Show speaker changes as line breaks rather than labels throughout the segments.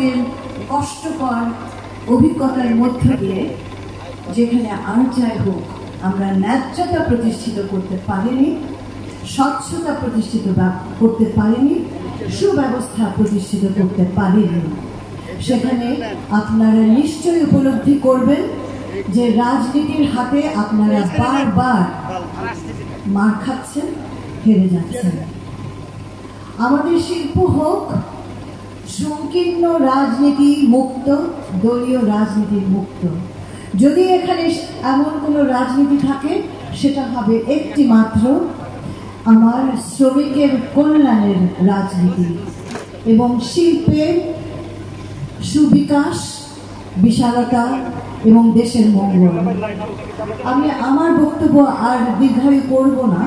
বছরের কষ্টকর অভিজ্ঞতার মধ্য দিয়ে, যেখানে আর যাই হোক আমরা ন্যায্যতা প্রতিষ্ঠিত করতে পারিনি, স্বচ্ছতা প্রতিষ্ঠিত করতে পারিনি, সুব্যবস্থা প্রতিষ্ঠিত করতে পারিনি, সেখানে আপনারা নিশ্চয়ই উপলব্ধি করবেন যে রাজনীতির হাতে আপনারা বারবার মার খাচ্ছেন, হেরে যাচ্ছেন। আমাদের শিল্প হোক সংকীর্ণ রাজনীতি মুক্ত, দলীয় রাজনীতি মুক্ত। যদি এখানে এমন কোনো রাজনীতি থাকে, সেটা হবে একটি মাত্র আমার শ্রমিকের কল্যাণের রাজনীতি এবং শিল্পের সুবিকাশ, বিশালতা এবং দেশের মঙ্গল। আমি আমার বক্তব্য আর দীর্ঘায়ু করব না,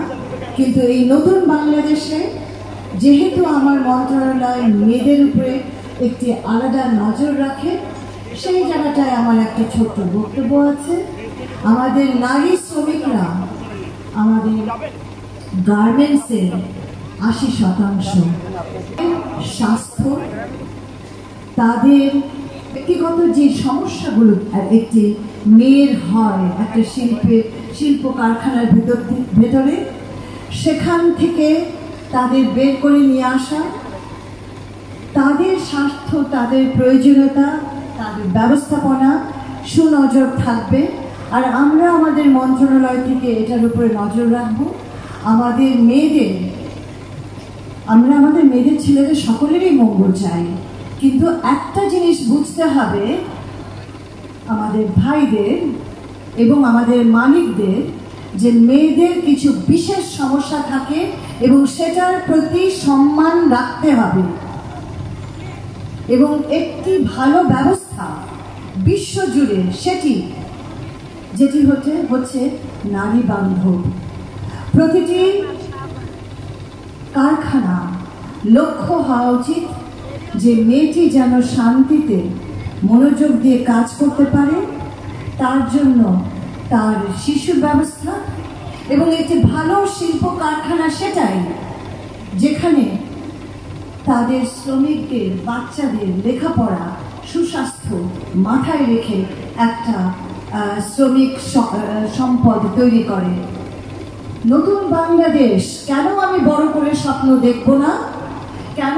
কিন্তু এই নতুন বাংলাদেশে যেহেতু আমার মন্ত্রণালয় মেয়েদের উপরে একটি আলাদা নজর রাখে, সেই জায়গাটায় আমার একটা ছোট্ট বক্তব্য আছে। আমাদের নারী শ্রমিকরা আমাদের গার্মেন্টসের 80% স্বাস্থ্য, তাদের ব্যক্তিগত যে সমস্যাগুলো একটি মেয়ের হয় একটা শিল্প কারখানার ভেতরে, সেখান থেকে তাদের বের করে নিয়ে আসা, তাদের স্বাস্থ্য, তাদের প্রয়োজনীয়তা, তাদের ব্যবস্থাপনা সুনজর থাকবে। আর আমরা আমাদের মন্ত্রণালয় থেকে এটার উপরে নজর রাখবো। আমাদের মেয়েদের ছেলেদের সকলেরই মঙ্গল চাই, কিন্তু একটা জিনিস বুঝতে হবে আমাদের ভাইদের এবং আমাদের মালিকদের, যে মেয়েদের কিছু বিশেষ সমস্যা থাকে এবং সেটার প্রতি সম্মান রাখতে হবে এবং একটি ভালো ব্যবস্থা বিশ্বজুড়ে যেটি হচ্ছে নারী বান্ধব। প্রতিটি কারখানা লক্ষ্য হওয়া উচিত যে মেয়েটি যেন শান্তিতে মনোযোগ দিয়ে কাজ করতে পারে, তার জন্য তার শিশুর ব্যবস্থা এবং একটি ভালো শিল্প কারখানা সেটাই যেখানে তাদের শ্রমিকদের, বাচ্চাদের লেখাপড়া, সুস্বাস্থ্য মাথায় রেখে একটা শ্রমিক সম্পদ তৈরি করে। নতুন বাংলাদেশ কেন আমি বড় করে স্বপ্ন দেখব না? কেন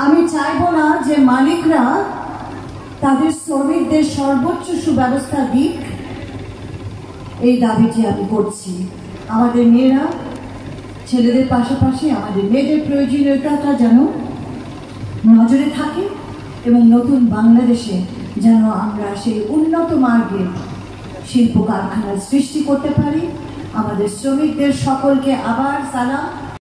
আমি চাইবো না যে মালিকরা তাদের শ্রমিকদের সর্বোচ্চ সুব্যবস্থা দিক? এই দাবিটি আমি করছি। আমাদের মেয়েরা ছেলেদের পাশাপাশি আমাদের মেয়েদের প্রয়োজনীয়তাটা যেন নজরে থাকে এবং নতুন বাংলাদেশে যেন আমরা সেই উন্নত মার্গে শিল্প কারখানার সৃষ্টি করতে পারি। আমাদের শ্রমিকদের সকলকে আবার সালাম।